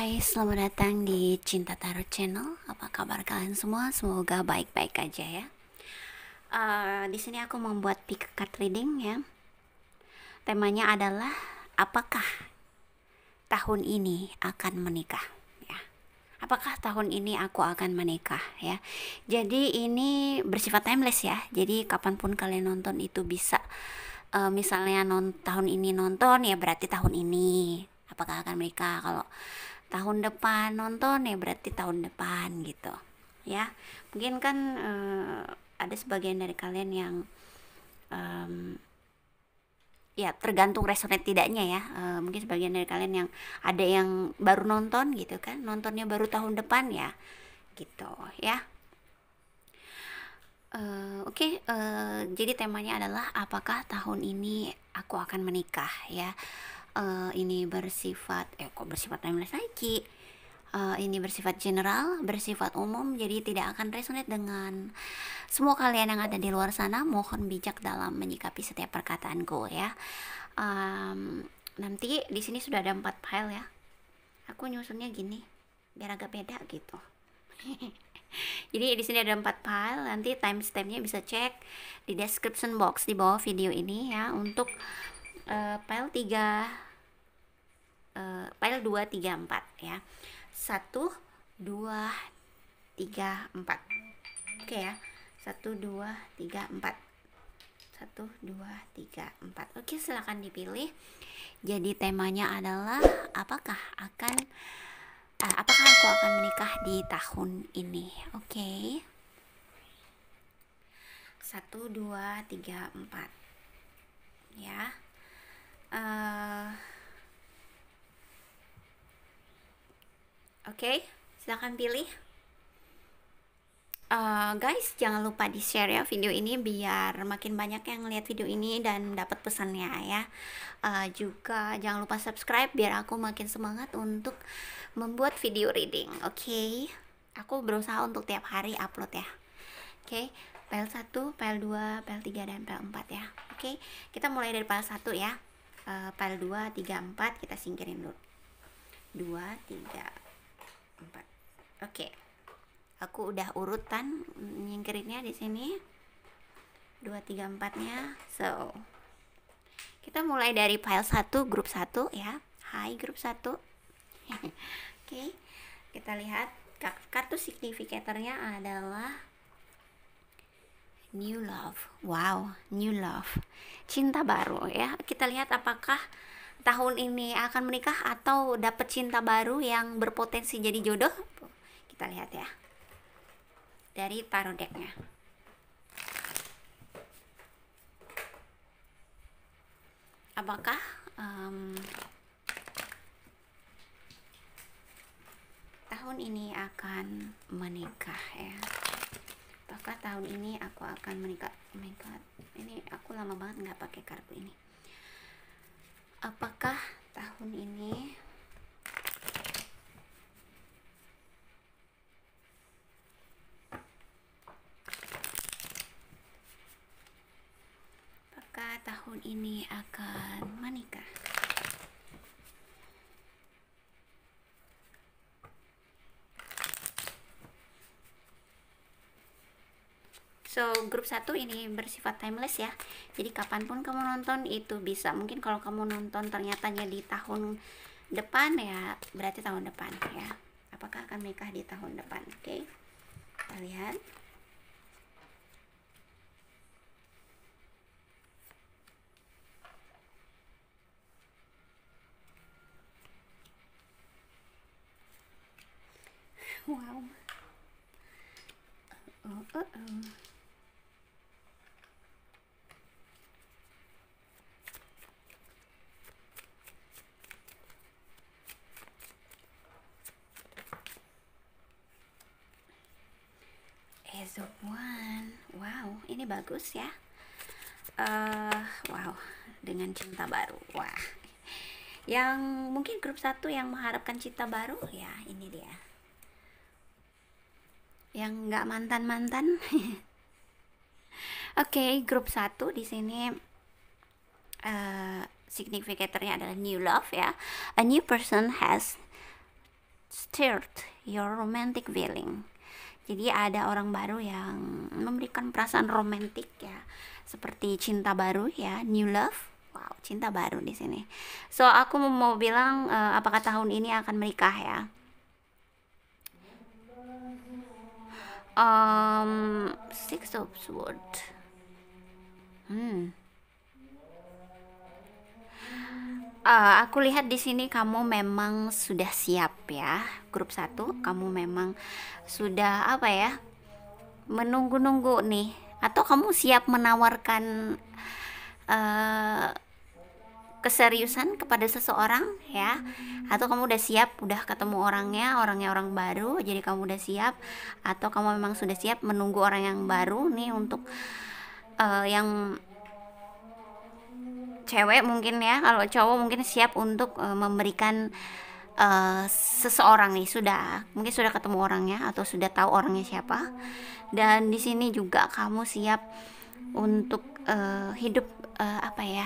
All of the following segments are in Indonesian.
Hai, selamat datang di Cinta Tarot Channel. Apa kabar kalian semua? Semoga baik-baik aja ya. Di sini aku membuat pick card reading ya. Temanya adalah apakah tahun ini akan menikah? Ya. Apakah tahun ini aku akan menikah ya? Jadi ini bersifat timeless ya. Jadi kapanpun kalian nonton itu bisa. Misalnya tahun ini nonton ya berarti tahun ini. Apakah akan menikah? Kalau tahun depan nonton ya berarti tahun depan gitu ya. Mungkin kan ada sebagian dari kalian yang ya tergantung resonate tidaknya ya. Mungkin sebagian dari kalian yang ada yang baru nonton gitu kan, nontonnya baru tahun depan ya gitu ya. Oke, jadi temanya adalah apakah tahun ini aku akan menikah ya. Ini bersifat kok bersifat timeless lagi. Ini bersifat general, bersifat umum, jadi tidak akan resonate dengan semua kalian yang ada di luar sana. Mohon bijak dalam menyikapi setiap perkataanku ya. Nanti di sini sudah ada 4 file ya. Aku nyusunnya gini biar agak beda gitu. Jadi di sini ada 4 file, nanti timestampnya bisa cek di description box di bawah video ini ya untuk file 2, 3, 4 ya. 1, 2, 3, 4. Oke ya. 1, 2, 3, 4. 1, 2, 3, 4. Oke, silakan dipilih. Jadi temanya adalah apakah aku akan menikah di tahun ini. Oke. 1, 2, 3, 4. Ya. Oke, silakan pilih. Guys, jangan lupa di share ya video ini biar makin banyak yang lihat video ini dan dapat pesannya ya. Juga jangan lupa subscribe biar aku makin semangat untuk membuat video reading. Oke. Aku berusaha untuk tiap hari upload ya. Oke. File 1, file 2, file 3 dan file 4 ya. Oke. Kita mulai dari file 1 ya. File 2, 3, 4 kita singkirin dulu. 2, 3, 4. Oke. Aku udah urutan nyingkirinnya di sini. 2, 3, 4-nya. So, kita mulai dari file 1, grup 1 ya. Hai grup 1. Oke. Kita lihat kartu signifikatornya adalah new love. Wow, new love. Cinta baru ya. Kita lihat apakah tahun ini akan menikah atau dapat cinta baru yang berpotensi jadi jodoh. Kita lihat ya dari tarot decknya. Apakah tahun ini akan menikah ya? Apakah tahun ini aku akan menikah? Oh my god, ini aku lama banget nggak pakai kartu ini. Apakah tahun ini akan menikah? So, grup 1 ini bersifat timeless ya. Jadi kapanpun kamu nonton itu bisa. Mungkin kalau kamu nonton ternyatanya di tahun depan ya, berarti tahun depan ya. Apakah akan menikah di tahun depan? Oke. Kita lihat. Wow. As of one. Wow, ini bagus ya. Wow, dengan cinta baru. Wah. Yang mungkin grup 1 yang mengharapkan cinta baru ya, ini dia. Yang nggak mantan-mantan. Oke, grup 1 di sini signifikatornya adalah new love ya. A new person has start your romantic feeling. Jadi ada orang baru yang memberikan perasaan romantik ya, seperti cinta baru ya, new love. Wow, cinta baru di sini. So aku mau bilang apakah tahun ini akan menikah ya? Six of Swords. Aku lihat di sini kamu memang sudah siap ya, grup 1. Kamu memang sudah apa ya, menunggu-nunggu nih, atau kamu siap menawarkan keseriusan kepada seseorang ya, atau kamu udah siap, udah ketemu orangnya orang baru, jadi kamu udah siap, atau kamu memang sudah siap menunggu orang yang baru nih untuk yang cewek mungkin ya. Kalau cowok mungkin siap untuk memberikan seseorang nih, mungkin sudah ketemu orangnya atau sudah tahu orangnya siapa. Dan di sini juga kamu siap untuk hidup apa ya,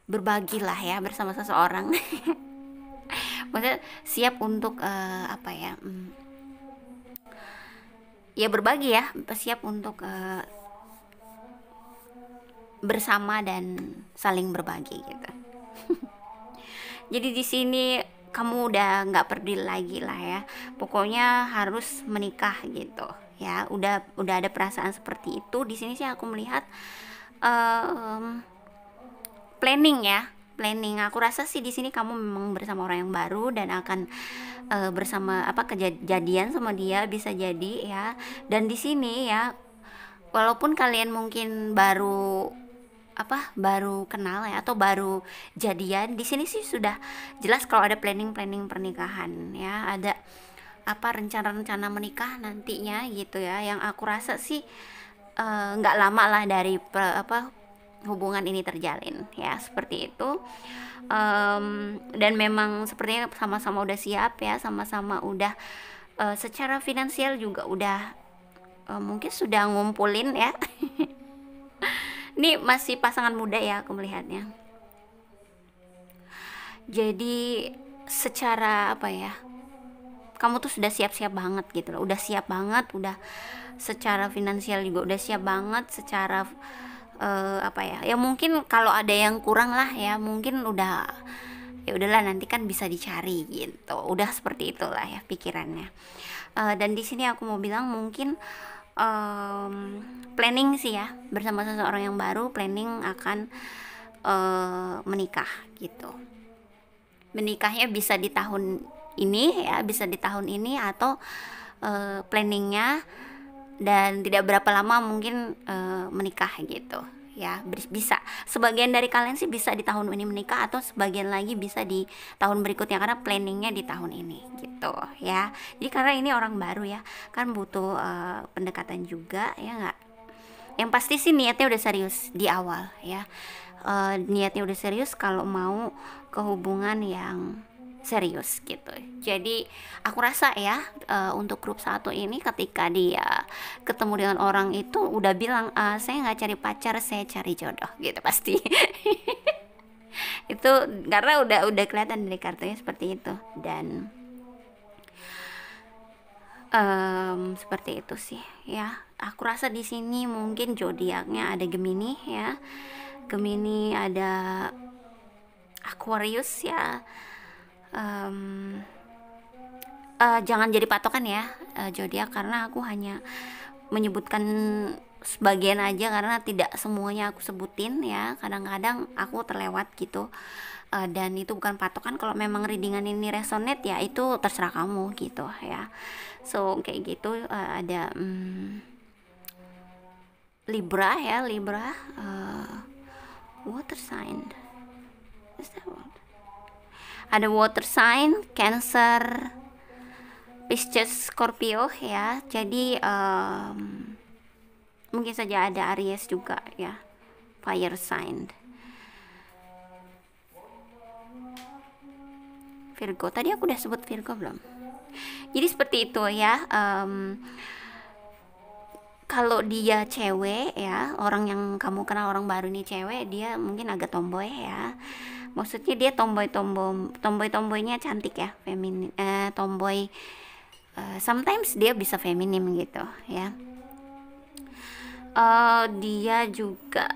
berbagi lah ya bersama seseorang. Maksudnya siap untuk apa ya, ya berbagi ya, siap untuk bersama dan saling berbagi gitu. Jadi di sini kamu udah nggak peduli lagi lah ya, pokoknya harus menikah gitu ya. Udah ada perasaan seperti itu. Di sini sih aku melihat planning ya, planning. Aku rasa sih di sini kamu memang bersama orang yang baru dan akan bersama apa, kejadian sama dia bisa jadi ya. Dan di sini ya, walaupun kalian mungkin baru kenal ya atau baru jadian, di sini sih sudah jelas kalau ada planning pernikahan ya, ada apa, rencana menikah nantinya gitu ya. Yang aku rasa sih nggak lama lah dari hubungan ini terjalin ya, seperti itu. Dan memang sepertinya sama-sama udah siap ya, sama-sama udah secara finansial juga udah mungkin sudah ngumpulin ya. Ini masih pasangan muda ya aku melihatnya. Jadi secara apa ya, kamu tuh sudah siap-siap banget gitu loh, udah siap banget, udah secara finansial juga udah siap banget, secara apa ya, ya mungkin kalau ada yang kurang lah ya, mungkin udah, ya udahlah nanti kan bisa dicari gitu, udah seperti itulah ya pikirannya. Dan di sini aku mau bilang mungkin planning sih ya, bersama seseorang yang baru, planning akan menikah gitu. Menikahnya bisa di tahun ini ya, bisa di tahun ini, atau planningnya dan tidak berapa lama mungkin menikah gitu ya. Bisa sebagian dari kalian sih bisa di tahun ini menikah, atau sebagian lagi bisa di tahun berikutnya karena planningnya di tahun ini gitu ya. Jadi karena ini orang baru ya, kan butuh pendekatan juga ya nggak. Yang pasti sih niatnya udah serius di awal ya, niatnya udah serius kalau mau ke hubungan yang serius gitu. Jadi aku rasa ya untuk grup 1 ini ketika dia ketemu dengan orang itu udah bilang saya nggak cari pacar, saya cari jodoh gitu pasti. Itu karena udah kelihatan dari kartunya seperti itu. Dan seperti itu sih ya. Aku rasa di sini mungkin zodiaknya ada Gemini ya, Gemini, ada Aquarius ya. Jangan jadi patokan ya zodiak, karena aku hanya menyebutkan sebagian aja karena tidak semuanya aku sebutin ya, kadang-kadang aku terlewat gitu. Dan itu bukan patokan. Kalau memang readingan ini resonate ya itu terserah kamu gitu ya. So kayak gitu. Ada Libra ya, Libra, water sign. Is that what? Ada water sign, Cancer, Pisces, Scorpio ya. Jadi mungkin saja ada Aries juga ya, fire sign. Virgo, tadi aku udah sebut Virgo belum? Jadi seperti itu ya. Kalau dia cewek ya, orang yang kamu kenal, orang baru nih cewek, dia mungkin agak tomboy ya, Maksudnya dia tomboynya cantik ya, feminin, tomboy, sometimes dia bisa feminim gitu ya. Dia juga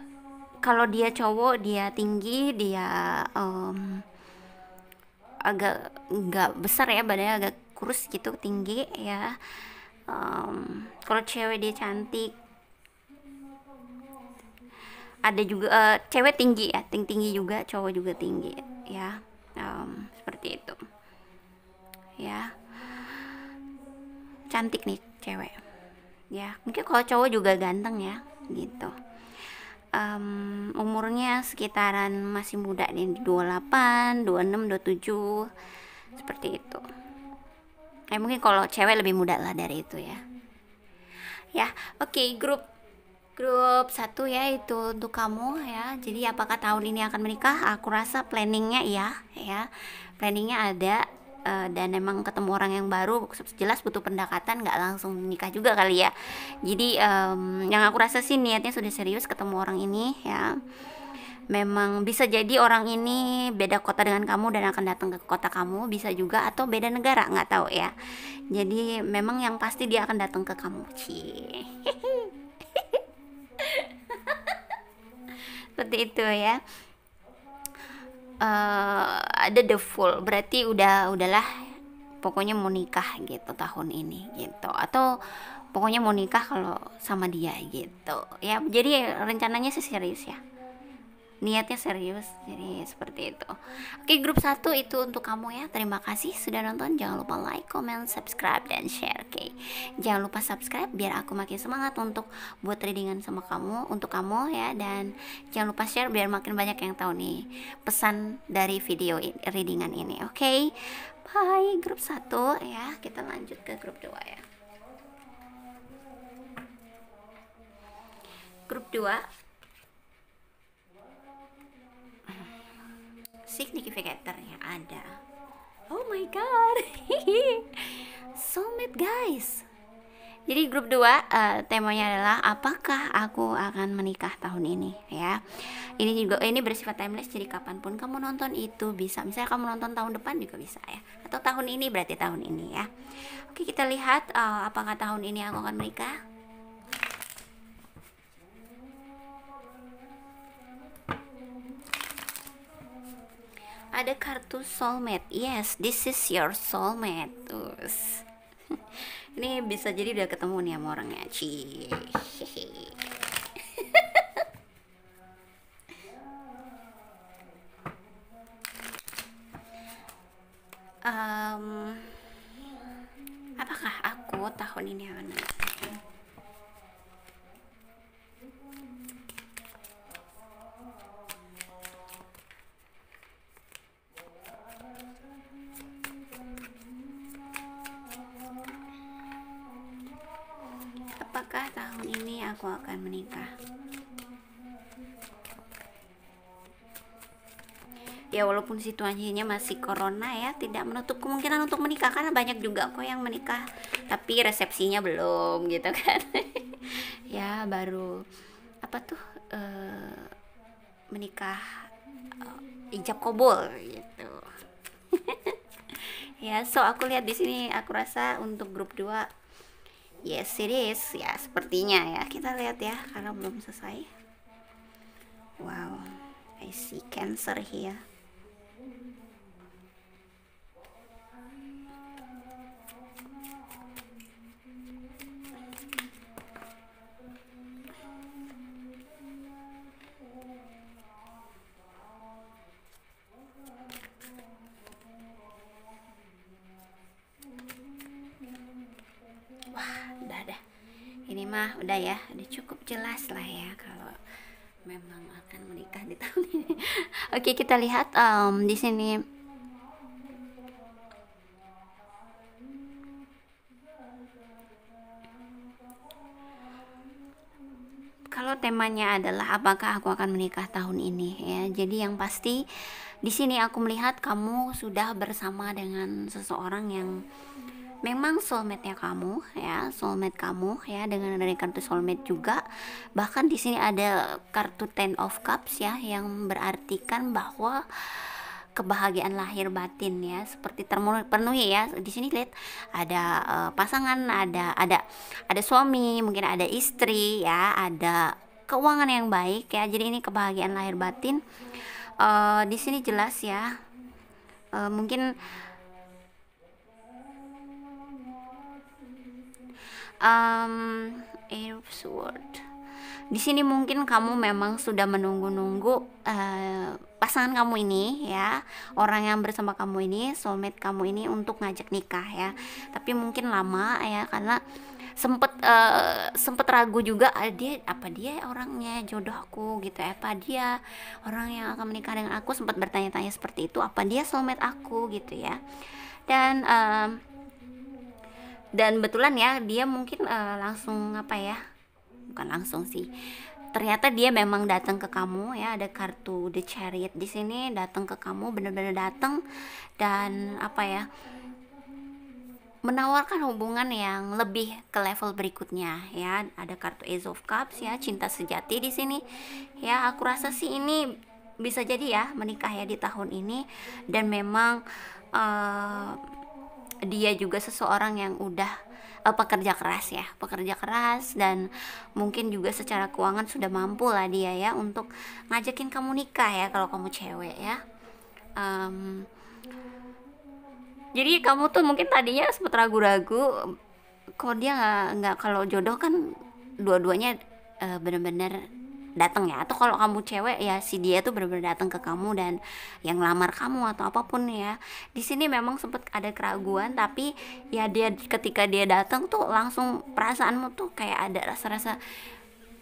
kalau dia cowok dia tinggi, dia agak nggak besar ya, badannya agak kurus gitu, tinggi ya. Kalau cewek dia cantik. Ada juga cewek tinggi ya, tinggi juga, cowok juga tinggi ya. Seperti itu ya, cantik nih cewek ya. Mungkin kalau cowok juga ganteng ya gitu. Umurnya sekitaran masih muda nih, 28, 26, 27 seperti itu. Mungkin kalau cewek lebih muda lah dari itu ya. Ya, oke, grup 1 ya itu untuk kamu ya. Jadi apakah tahun ini akan menikah? Aku rasa planningnya ya. Planningnya ada, dan emang ketemu orang yang baru, jelas butuh pendekatan, nggak langsung nikah juga kali ya. Jadi yang aku rasa sih niatnya sudah serius ketemu orang ini ya. Memang bisa jadi orang ini beda kota dengan kamu dan akan datang ke kota kamu, bisa juga, atau beda negara, nggak tahu ya. Jadi memang yang pasti dia akan datang ke kamu. Seperti itu ya. Ada the full, berarti udahlah, pokoknya mau nikah gitu tahun ini gitu, atau pokoknya mau nikah kalau sama dia gitu ya. Jadi rencananya sih serius ya, niatnya serius, jadi seperti itu. Oke, grup 1 itu untuk kamu ya. Terima kasih sudah nonton, jangan lupa like, comment, subscribe, dan share. Oke, jangan lupa subscribe biar aku makin semangat untuk buat readingan sama kamu, untuk kamu ya. Dan jangan lupa share biar makin banyak yang tahu nih pesan dari video readingan ini. Oke, bye grup 1 ya. Kita lanjut ke grup 2 ya. Grup 2 significatornya ada. Oh my god. Soulmate guys. Jadi grup 2 temanya adalah apakah aku akan menikah tahun ini ya. Ini bersifat timeless, jadi kapanpun kamu nonton itu bisa. Misalnya kamu nonton tahun depan juga bisa ya, atau tahun ini berarti tahun ini ya. Oke, kita lihat apakah tahun ini aku akan menikah. Ada kartu soulmate. Yes, this is your soulmate. Ini bisa jadi udah ketemu nih sama orangnya. Apakah aku tahun ini akan menikah? Apakah tahun ini aku akan menikah? Ya, walaupun situasinya masih corona ya, tidak menutup kemungkinan untuk menikah, karena banyak juga kok yang menikah tapi resepsinya belum gitu kan. Ya, baru apa tuh menikah ijab kabul gitu. Ya, so aku lihat di sini, aku rasa untuk grup 2 yes it is ya, sepertinya ya. Kita lihat ya, karena belum selesai. Wow, I see Cancer here. Ini mah udah ya, udah cukup jelas lah ya kalau memang akan menikah di tahun ini. Oke, kita lihat di sini. Kalau temanya adalah apakah aku akan menikah tahun ini ya. Jadi yang pasti di sini aku melihat kamu sudah bersama dengan seseorang yang memang soulmate-nya kamu ya, soulmate kamu ya, dengan dari kartu soulmate juga. Bahkan di sini ada kartu Ten of Cups ya, yang berartikan bahwa kebahagiaan lahir batin ya, seperti terpenuhi ya. Di sini lihat ada pasangan, ada suami, mungkin ada istri ya, ada keuangan yang baik ya. Jadi ini kebahagiaan lahir batin. Di sini jelas ya. Mungkin Air of Sword. Di sini mungkin kamu memang sudah menunggu-nunggu pasangan kamu ini ya, orang yang bersama kamu ini, soulmate kamu ini untuk ngajak nikah ya. Tapi mungkin lama ya, karena sempet ragu juga, dia orangnya jodoh aku gitu, apa dia orang yang akan menikah dengan aku, sempat bertanya-tanya seperti itu, apa dia soulmate aku gitu ya. Dan betulan ya, dia mungkin langsung apa ya, bukan langsung sih, ternyata dia memang datang ke kamu ya. Ada kartu The Chariot di sini, datang ke kamu, benar-benar datang, dan apa ya, menawarkan hubungan yang lebih ke level berikutnya ya. Ada kartu Ace of Cups ya, cinta sejati di sini ya. Aku rasa sih ini bisa jadi ya menikah ya di tahun ini, dan memang dia juga seseorang yang udah pekerja keras, dan mungkin juga secara keuangan sudah mampu lah dia ya untuk ngajakin kamu nikah ya, kalau kamu cewek ya. Jadi kamu tuh mungkin tadinya sempat ragu-ragu, kok dia nggak, kalau jodoh kan dua-duanya bener-bener datang ya. Atau kalau kamu cewek ya, si dia tuh bener-bener datang ke kamu dan yang lamar kamu atau apapun ya. Di sini memang sempat ada keraguan, tapi ya dia ketika dia datang tuh langsung perasaanmu tuh kayak ada rasa-rasa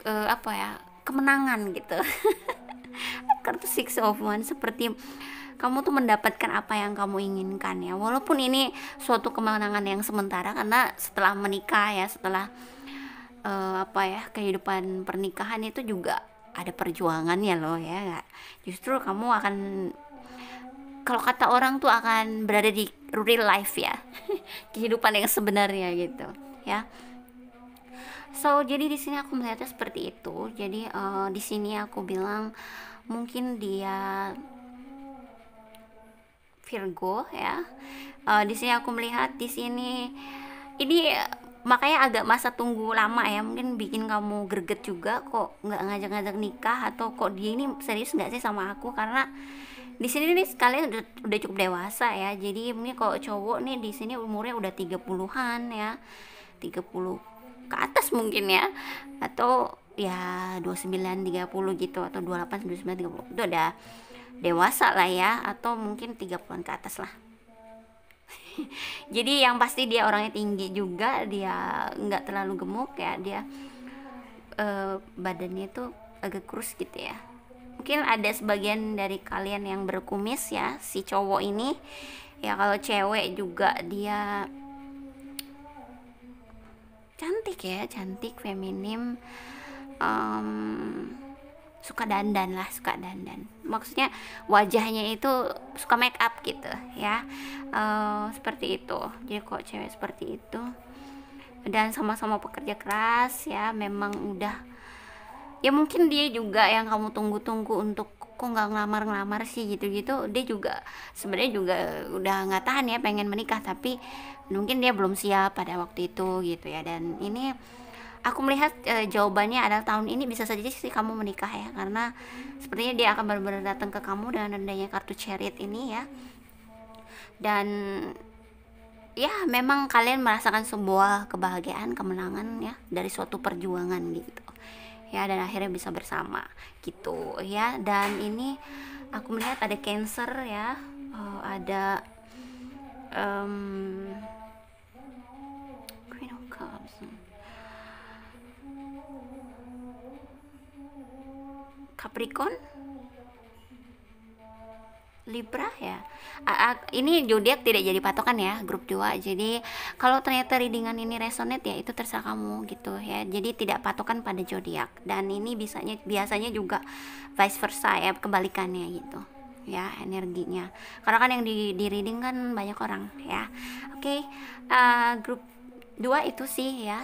apa ya, kemenangan gitu. Kartu Six of Wands, seperti kamu tuh mendapatkan apa yang kamu inginkan ya. Walaupun ini suatu kemenangan yang sementara, karena setelah menikah ya, setelah apa ya, kehidupan pernikahan itu juga ada perjuangannya loh ya. Nggak, justru kamu akan, kalau kata orang tuh akan berada di real life ya, kehidupan yang sebenarnya gitu ya. So jadi di sini aku melihatnya seperti itu. Jadi di sini aku bilang mungkin dia Virgo ya. Di sini aku melihat di sini ini, makanya agak masa tunggu lama ya, mungkin bikin kamu greget juga, kok nggak ngajak-ngajak nikah, atau kok dia ini serius nggak sih sama aku. Karena di sini nih sekalian udah cukup dewasa ya. Jadi mungkin kalau cowok nih di sini umurnya udah 30-an ya, 30 ke atas mungkin ya, atau ya 29 30 gitu, atau 28 29 30, itu udah dewasa lah ya, atau mungkin 30-an ke atas lah. Jadi yang pasti dia orangnya tinggi juga, dia nggak terlalu gemuk ya, dia badannya tuh agak kurus gitu ya. Mungkin ada sebagian dari kalian yang berkumis ya, si cowok ini ya. Kalau cewek juga dia cantik ya, cantik, feminim, suka dandan, maksudnya wajahnya itu suka make up gitu ya. Seperti itu. Jadi kok cewek seperti itu, dan sama-sama pekerja keras ya, memang udah ya, mungkin dia juga yang kamu tunggu-tunggu untuk kok nggak ngelamar sih gitu-gitu. Dia juga sebenarnya juga udah nggak tahan ya, pengen menikah, tapi mungkin dia belum siap pada waktu itu gitu ya. Dan ini aku melihat jawabannya adalah tahun ini bisa saja sih kamu menikah ya, karena sepertinya dia akan benar-benar datang ke kamu dengan adanya kartu Chariot ini ya. Dan ya memang kalian merasakan sebuah kebahagiaan, kemenangan ya, dari suatu perjuangan gitu ya, dan akhirnya bisa bersama gitu ya. Dan ini aku melihat ada Cancer ya, ada Queen of Cups, Capricorn, Libra ya. Ini zodiak tidak jadi patokan ya, grup 2. Jadi kalau ternyata readingan ini resonate ya, itu terserah kamu gitu ya. Jadi tidak patokan pada zodiak. Dan ini biasanya juga vice versa ya, kebalikannya gitu. ya energinya, karena kan yang di reading kan banyak orang ya. Oke, grup 2 itu sih ya.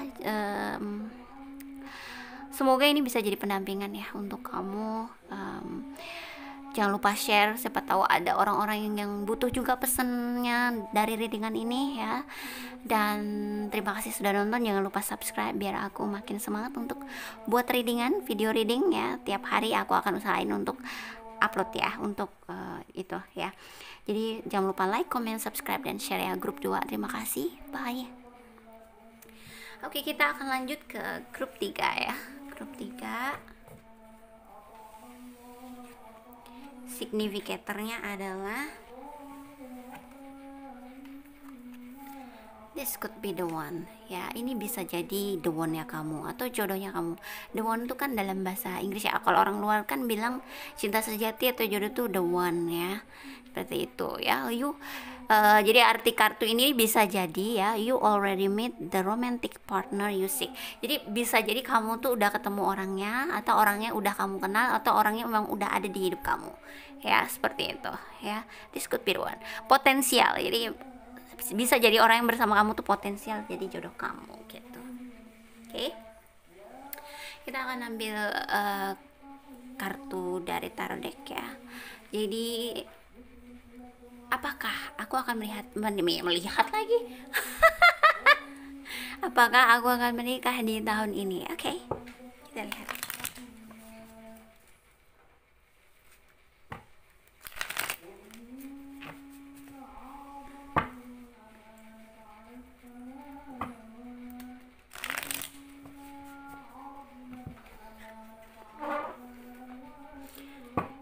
Semoga ini bisa jadi pendampingan ya untuk kamu. Jangan lupa share, siapa tahu ada orang-orang yang butuh juga pesennya dari readingan ini ya. Dan terima kasih sudah nonton. Jangan lupa subscribe biar aku makin semangat untuk buat readingan, video reading ya. Tiap hari aku akan usahain untuk upload ya, untuk itu ya. Jadi jangan lupa like, comment, subscribe, dan share ya grup 2. Terima kasih, bye. Oke, kita akan lanjut ke grup 3 ya. Grup 3 significatornya adalah this could be the one ya. Ini bisa jadi the one nya kamu atau jodohnya kamu. The one itu kan dalam bahasa Inggris ya, kalau orang luar kan bilang cinta sejati atau jodoh tuh the one ya, seperti itu ya. Jadi arti kartu ini bisa jadi ya, you already meet the romantic partner you seek. Jadi bisa jadi kamu tuh udah ketemu orangnya, atau orangnya udah kamu kenal, atau orangnya memang udah ada di hidup kamu ya, seperti itu ya. This could be the one. Potensial, jadi bisa jadi orang yang bersama kamu tuh potensial jadi jodoh kamu gitu. Oke, kita akan ambil kartu dari tarot deck ya. Jadi apakah aku akan melihat lagi apakah aku akan menikah di tahun ini? Oke, kita lihat.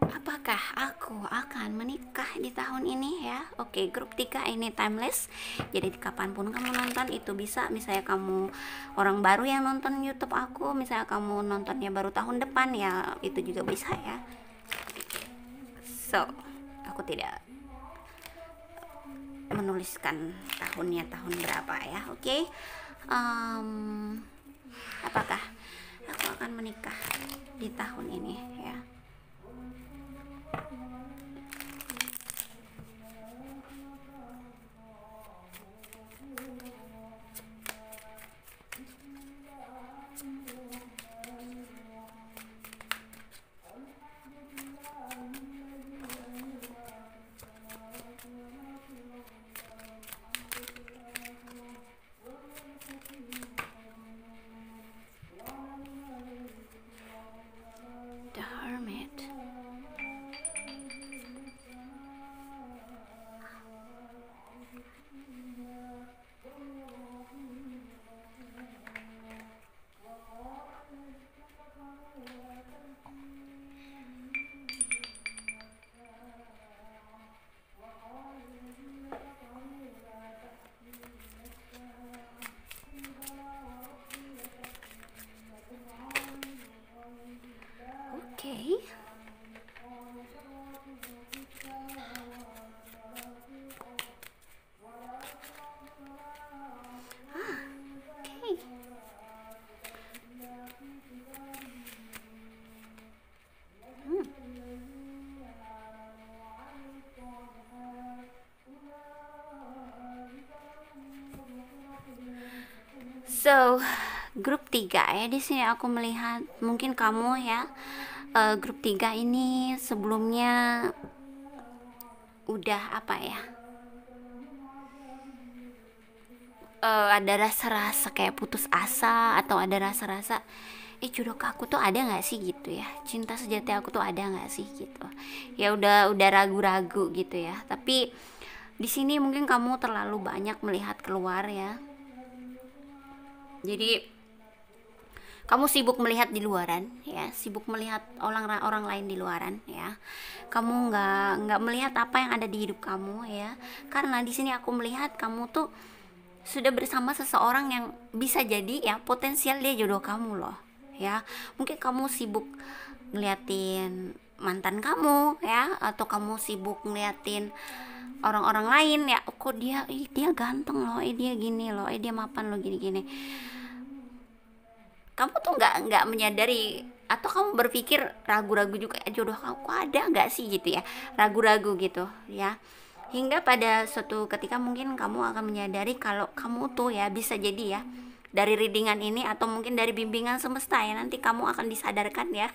Apakah aku akan menikah di tahun ini ya? Oke, grup 3 ini timeless. Jadi kapanpun kamu nonton itu bisa. Misalnya kamu orang baru yang nonton YouTube aku, misalnya kamu nontonnya baru tahun depan ya, itu juga bisa ya. So, aku tidak menuliskan tahunnya tahun berapa ya. Oke. Apakah aku akan menikah di tahun ini ya? The Hermit. Okay. Okay. So, grup 3 ya. Di sini aku melihat mungkin kamu ya, grup 3 ini sebelumnya udah apa ya? Ada rasa-rasa kayak putus asa, atau ada rasa-rasa jodoh aku tuh ada nggak sih gitu ya, cinta sejati aku tuh ada nggak sih gitu ya. Udah ragu-ragu gitu ya. Tapi di sini mungkin kamu terlalu banyak melihat keluar ya. Jadi kamu sibuk melihat di luaran ya, sibuk melihat orang lain di luaran ya. Kamu nggak melihat apa yang ada di hidup kamu ya. Karena di sini aku melihat kamu tuh sudah bersama seseorang yang bisa jadi ya potensial dia jodoh kamu loh ya. Mungkin kamu sibuk ngeliatin mantan kamu ya, atau kamu sibuk ngeliatin orang-orang lain ya. Kok dia ganteng loh, dia gini loh, dia mapan loh, gini-gini. Kamu tuh nggak menyadari atau kamu berpikir ragu-ragu juga, jodoh aku ada nggak sih gitu ya, ragu-ragu gitu ya, hingga pada suatu ketika mungkin kamu akan menyadari kalau kamu tuh ya, bisa jadi ya dari readingan ini atau mungkin dari bimbingan semesta ya, nanti kamu akan disadarkan ya.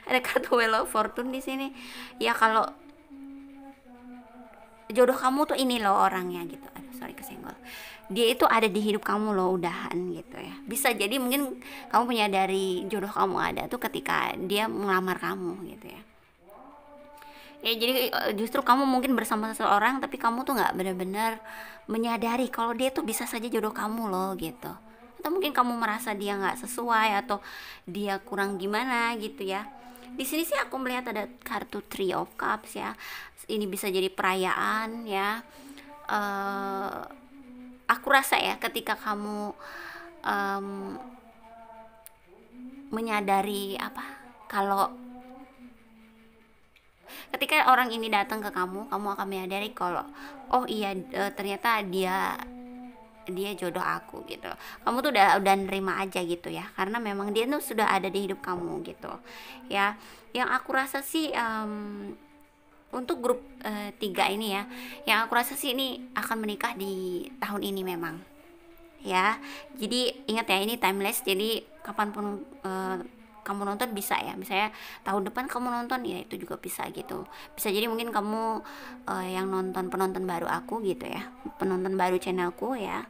Ada kartu Wheel of Fortune di sini ya, kalau jodoh kamu tuh ini loh orangnya gitu. Aduh, sorry kesenggol. Dia itu ada di hidup kamu loh, udahan gitu ya. Bisa jadi mungkin kamu menyadari jodoh kamu ada tuh ketika dia melamar kamu gitu ya. Ya jadi justru kamu mungkin bersama seseorang tapi kamu tuh nggak benar-benar menyadari kalau dia tuh bisa saja jodoh kamu loh gitu. Atau mungkin kamu merasa dia nggak sesuai atau dia kurang gimana gitu ya. Di sini sih aku melihat ada kartu Three of Cups ya. Ini bisa jadi perayaan ya. eh aku rasa ya ketika kamu menyadari apa, kalau ketika orang ini datang ke kamu akan menyadari kalau oh iya, ternyata dia jodoh aku gitu. Kamu tuh udah nerima aja gitu ya, karena memang dia tuh sudah ada di hidup kamu gitu ya. Yang aku rasa sih untuk grup 3 ini ya, yang aku rasa sih ini akan menikah di tahun ini memang ya. Jadi ingat ya, ini timeless, jadi kapanpun kamu nonton bisa ya, misalnya tahun depan kamu nonton ya itu juga bisa gitu. Bisa jadi mungkin kamu yang penonton baru aku gitu ya, penonton baru channelku ya,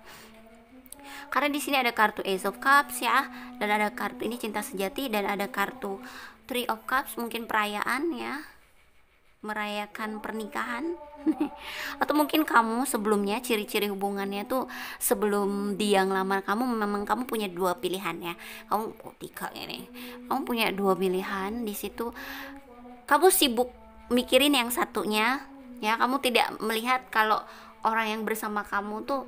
karena di sini ada kartu Ace of Cups ya, dan ada kartu ini cinta sejati, dan ada kartu Three of Cups, mungkin perayaan ya, merayakan pernikahan. Atau mungkin kamu sebelumnya ciri-ciri hubungannya tuh sebelum dia ngelamar kamu, memang kamu punya dua pilihan ya. Kamu tiga ini, kamu punya dua pilihan di situ. Kamu sibuk mikirin yang satunya ya, kamu tidak melihat kalau orang yang bersama kamu tuh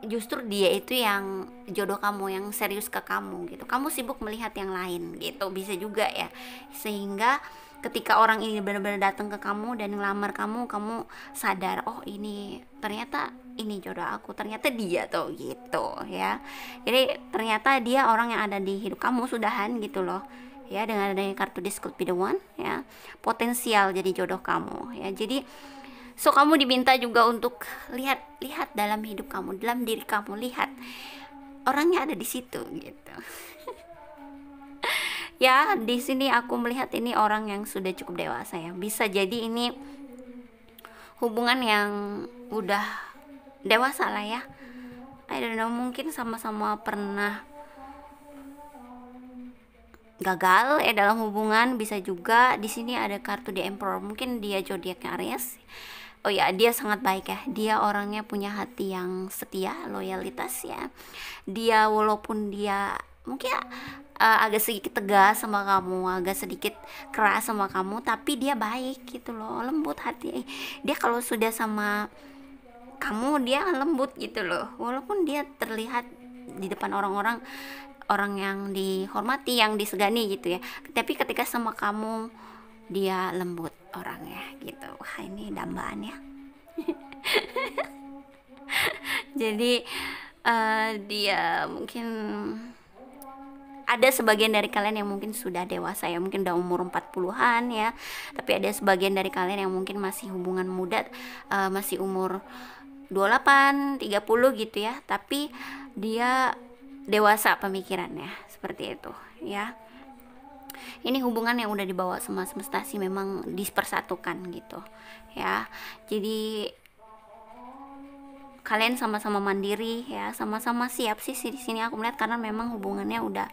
justru dia itu yang jodoh kamu, yang serius ke kamu gitu. Kamu sibuk melihat yang lain gitu, bisa juga ya. Sehingga ketika orang ini benar-benar datang ke kamu dan ngelamar kamu sadar, oh ini ternyata ini jodoh aku, ternyata dia tuh gitu ya. Jadi ternyata dia orang yang ada di hidup kamu sudahan gitu loh ya. Dengan adanya kartu This Could Be The One ya, potensial jadi jodoh kamu ya. Jadi so kamu diminta juga untuk lihat dalam hidup kamu, dalam diri kamu, lihat orangnya ada di situ gitu. Ya, di sini aku melihat ini orang yang sudah cukup dewasa ya. Bisa jadi ini hubungan yang udah dewasa lah ya. I don't know, mungkin sama-sama pernah gagal ya dalam hubungan, bisa juga. Di sini ada kartu The Emperor, mungkin dia zodiaknya Aries. Oh ya, dia sangat baik ya. Dia orangnya punya hati yang setia, loyalitas ya. Dia walaupun dia mungkin agak sedikit tegas sama kamu, agak sedikit keras sama kamu, tapi dia baik gitu loh, lembut hati. Dia kalau sudah sama kamu dia lembut gitu loh, walaupun dia terlihat di depan orang-orang orang yang dihormati, yang disegani gitu ya, tapi ketika sama kamu dia lembut orangnya gitu. Wah, ini dambaan ya. Jadi dia mungkin ada sebagian dari kalian yang mungkin sudah dewasa ya, mungkin udah umur 40-an ya, tapi ada sebagian dari kalian yang mungkin masih hubungan muda, masih umur 28, 30 gitu ya, tapi dia dewasa pemikirannya, seperti itu ya. Ini hubungan yang udah dibawa sama semesta sih, memang dipersatukan gitu ya. Jadi kalian sama-sama mandiri ya, sama-sama siap sih di sini aku melihat, karena memang hubungannya udah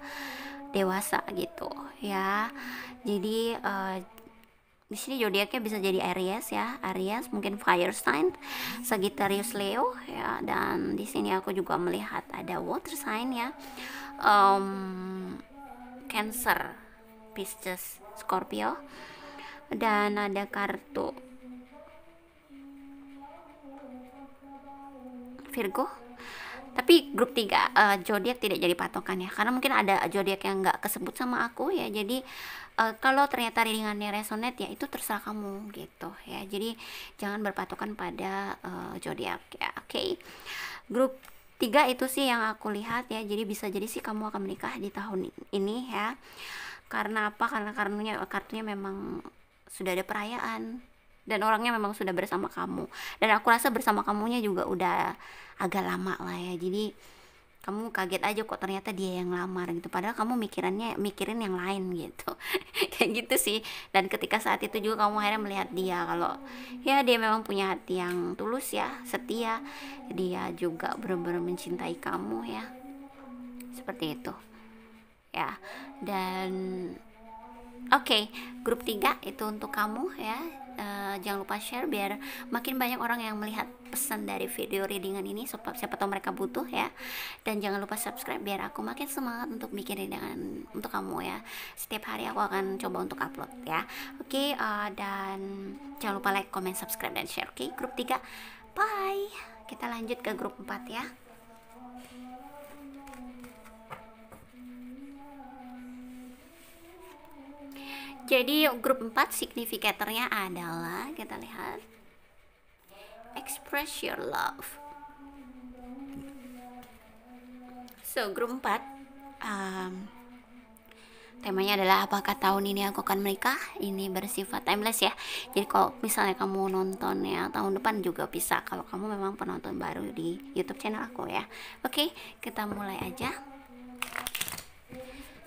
dewasa gitu ya. Jadi di sini zodiaknya bisa jadi Aries ya, Aries mungkin fire sign, Sagittarius, Leo ya, dan di sini aku juga melihat ada water sign ya, Cancer, Pisces, Scorpio, dan ada kartu Virgo. Tapi grup 3 zodiak tidak jadi patokan ya, karena mungkin ada zodiak yang nggak kesebut sama aku ya. Jadi kalau ternyata readingannya resonate ya itu terserah kamu gitu ya. Jadi jangan berpatokan pada zodiak ya. Oke. Grup 3 itu sih yang aku lihat ya. Jadi bisa jadi sih kamu akan menikah di tahun ini ya. Karena apa? Karena kartunya memang sudah ada perayaan dan orangnya memang sudah bersama kamu. Dan aku rasa bersama kamunya juga udah agak lama lah ya. Jadi kamu kaget aja kok ternyata dia yang lamar gitu, padahal kamu mikirin yang lain gitu. Kayak gitu sih. Dan ketika saat itu juga kamu akhirnya melihat dia kalau ya dia memang punya hati yang tulus ya, setia, dia juga benar-benar mencintai kamu ya, seperti itu ya. Dan oke, grup 3 itu untuk kamu ya. Jangan lupa share biar makin banyak orang yang melihat pesan dari video readingan ini, siapa tahu mereka butuh ya. Dan jangan lupa subscribe biar aku makin semangat untuk bikin readingan untuk kamu ya. Setiap hari aku akan coba untuk upload ya. Oke, dan jangan lupa like, comment, subscribe, dan share. Oke, grup 3 bye. Kita lanjut ke grup 4 ya. Jadi grup 4 signifikatornya adalah, kita lihat, express your love. So grup 4 temanya adalah apakah tahun ini aku akan menikah. Ini bersifat timeless ya. Jadi kalau misalnya kamu nonton ya tahun depan juga bisa, kalau kamu memang penonton baru di YouTube channel aku ya. Oke, kita mulai aja.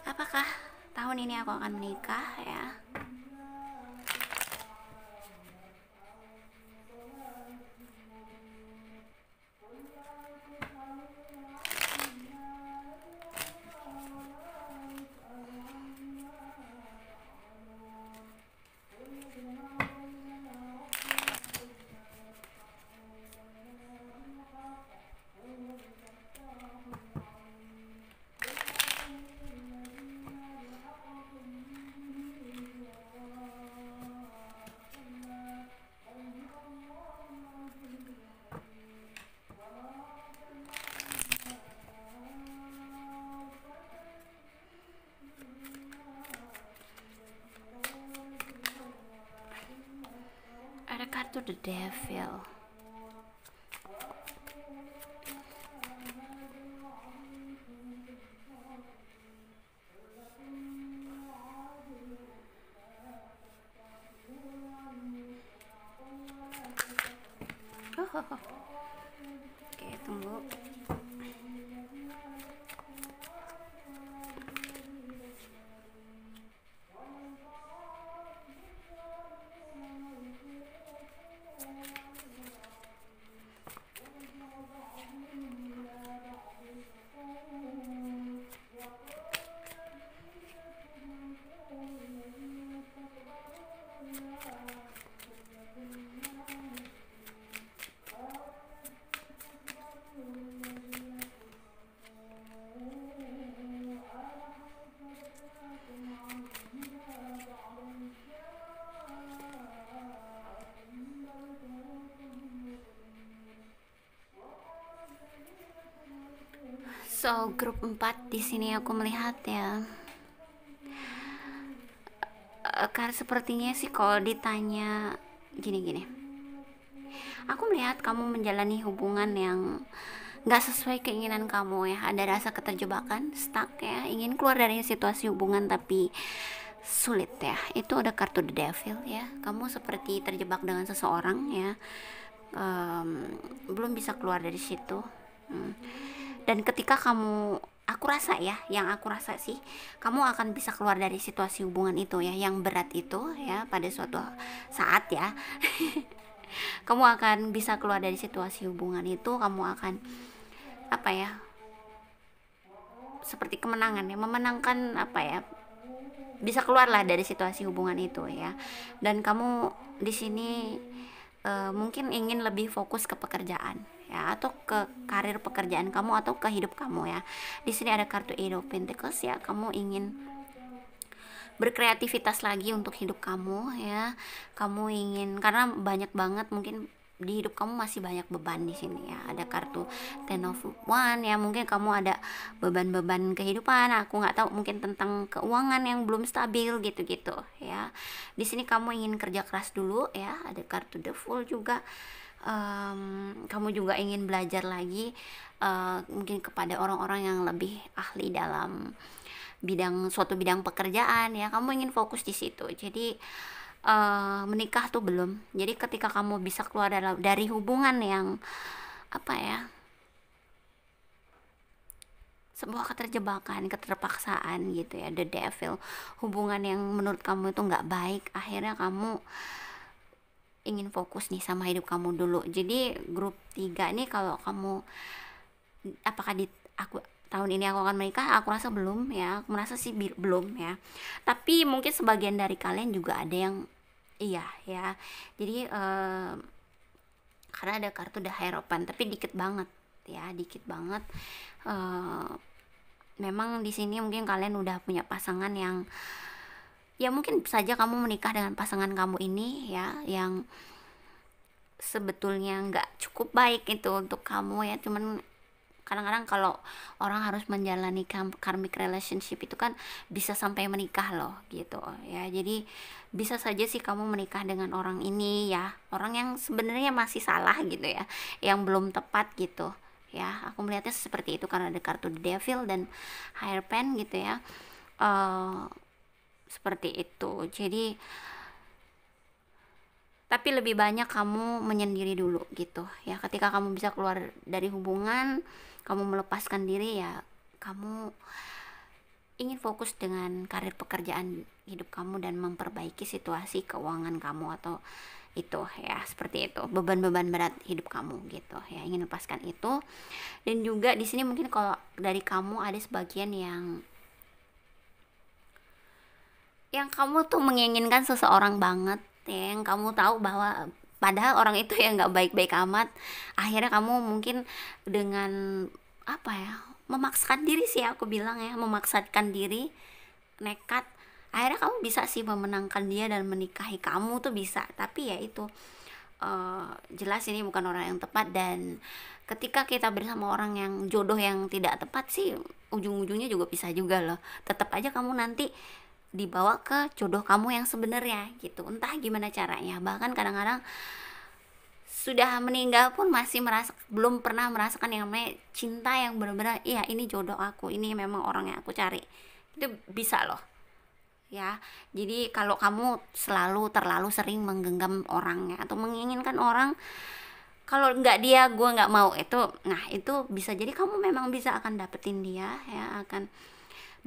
Apakah tahun ini aku akan menikah ya? Ada kartu The Devil. Oke, tunggu. So grup 4 di sini aku melihat ya. Karena sepertinya sih kalau ditanya gini-gini, aku melihat kamu menjalani hubungan yang nggak sesuai keinginan kamu ya. Ada rasa keterjebakan, stuck ya, ingin keluar dari situasi hubungan tapi sulit ya. Itu ada kartu The Devil ya. Kamu seperti terjebak dengan seseorang ya, belum bisa keluar dari situ. Dan ketika kamu, aku rasa ya, yang aku rasa sih, kamu akan bisa keluar dari situasi hubungan itu ya, yang berat itu ya, pada suatu saat ya. Kamu akan bisa keluar dari situasi hubungan itu. Kamu akan apa ya, seperti kemenangan ya, memenangkan apa ya, bisa keluarlah dari situasi hubungan itu ya. Dan kamu di sini mungkin ingin lebih fokus ke pekerjaan ya, atau ke karir pekerjaan kamu, atau ke hidup kamu ya. Di sini ada kartu Eight of Pentacles ya. Kamu ingin berkreativitas lagi untuk hidup kamu ya. Kamu ingin, karena banyak banget mungkin di hidup kamu masih banyak beban di sini ya. Ada kartu Ten of Wands ya, mungkin kamu ada beban-beban kehidupan, aku nggak tahu, mungkin tentang keuangan yang belum stabil gitu-gitu ya. Di sini kamu ingin kerja keras dulu ya. Ada kartu The Fool juga. Kamu juga ingin belajar lagi mungkin kepada orang-orang yang lebih ahli dalam suatu bidang pekerjaan ya, kamu ingin fokus di situ. Jadi menikah tuh belum. Jadi ketika kamu bisa keluar dari hubungan yang apa ya, sebuah keterjebakan, keterpaksaan gitu ya, the devil, hubungan yang menurut kamu itu nggak baik, akhirnya kamu ingin fokus nih sama hidup kamu dulu. Jadi grup 3 nih, kalau kamu apakah aku tahun ini aku akan menikah, aku rasa belum ya, aku merasa sih belum ya, tapi mungkin sebagian dari kalian juga ada yang iya ya. Jadi karena ada kartu The Hierophant, tapi dikit banget ya, dikit banget. Memang di sini mungkin kalian udah punya pasangan yang ya mungkin saja kamu menikah dengan pasangan kamu ini ya, yang sebetulnya nggak cukup baik itu untuk kamu ya. Cuman kadang-kadang kalau orang harus menjalani karmic relationship itu kan bisa sampai menikah loh gitu ya. Jadi bisa saja sih kamu menikah dengan orang ini ya, orang yang sebenarnya masih salah gitu ya, yang belum tepat gitu ya. Aku melihatnya seperti itu karena ada kartu The Devil dan Hierophant gitu ya. Seperti itu. Jadi tapi lebih banyak kamu menyendiri dulu gitu ya. Ketika kamu bisa keluar dari hubungan, kamu melepaskan diri ya, kamu ingin fokus dengan karir pekerjaan hidup kamu dan memperbaiki situasi keuangan kamu atau itu ya, seperti itu, beban-beban berat hidup kamu gitu ya, ingin lepaskan itu. Dan juga di sini mungkin kalau dari kamu ada sebagian yang kamu tuh menginginkan seseorang banget ya, yang kamu tahu bahwa padahal orang itu ya nggak baik-baik amat. Akhirnya kamu mungkin dengan apa ya, memaksakan diri sih, aku bilang ya, memaksakan diri, nekat, akhirnya kamu bisa sih memenangkan dia dan menikahi kamu tuh bisa. Tapi ya itu jelas ini bukan orang yang tepat, dan ketika kita bersama orang yang jodoh yang tidak tepat sih, ujung-ujungnya juga bisa juga loh, tetap aja kamu nanti dibawa ke jodoh kamu yang sebenarnya gitu, entah gimana caranya. Bahkan kadang-kadang sudah meninggal pun masih belum pernah merasakan yang namanya cinta yang benar-benar iya ini jodoh aku, ini memang orang yang aku cari, itu bisa loh ya. Jadi kalau kamu terlalu sering menggenggam orangnya atau menginginkan orang, kalau nggak dia gue nggak mau, itu nah itu bisa jadi kamu memang bisa akan dapetin dia ya, akan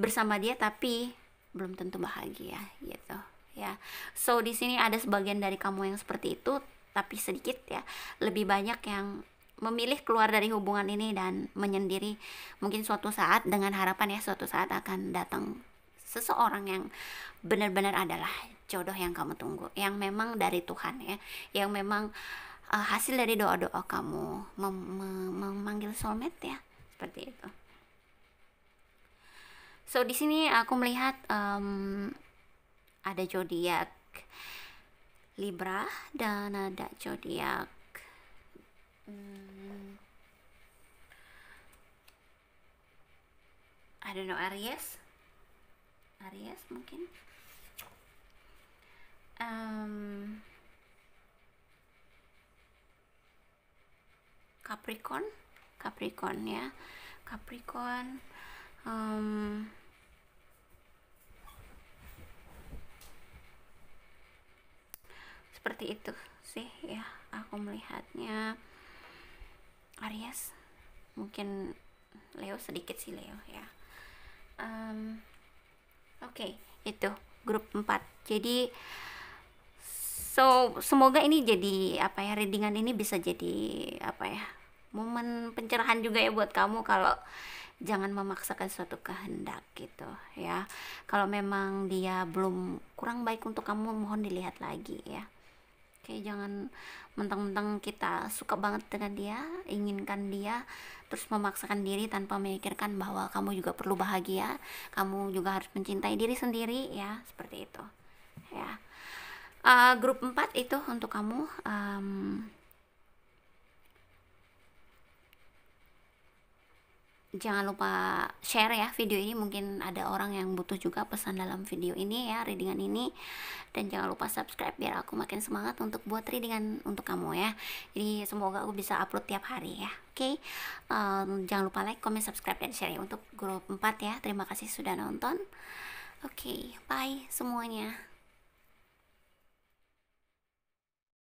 bersama dia, tapi belum tentu bahagia gitu ya. So di sini ada sebagian dari kamu yang seperti itu, tapi sedikit ya, lebih banyak yang memilih keluar dari hubungan ini dan menyendiri. Mungkin suatu saat, dengan harapan ya suatu saat akan datang seseorang yang benar-benar adalah jodoh yang kamu tunggu, yang memang dari Tuhan ya, yang memang hasil dari doa-doa kamu memanggil soulmate ya, seperti itu. So di sini aku melihat ada zodiak Libra dan ada zodiak I don't know, Aries mungkin, Capricorn ya, Capricorn. Seperti itu sih ya, aku melihatnya. Aries, mungkin Leo, sedikit sih Leo ya. Oke, itu grup 4. Jadi so semoga ini jadi apa ya, readingan ini bisa jadi apa ya, momen pencerahan juga ya buat kamu. Kalau jangan memaksakan suatu kehendak gitu ya. Kalau memang dia kurang baik untuk kamu, mohon dilihat lagi ya. Oke, jangan mentang-mentang kita suka banget dengan dia, inginkan dia, terus memaksakan diri tanpa memikirkan bahwa kamu juga perlu bahagia, kamu juga harus mencintai diri sendiri ya, seperti itu ya. Grup 4 itu untuk kamu. jangan lupa share ya video ini, mungkin ada orang yang butuh juga pesan dalam video ini ya, readingan ini. Dan jangan lupa subscribe biar aku makin semangat untuk buat readingan untuk kamu ya. Jadi semoga aku bisa upload tiap hari ya. Oke. Jangan lupa like, comment, subscribe, dan share ya untuk grup 4 ya. Terima kasih sudah nonton. Oke, bye semuanya.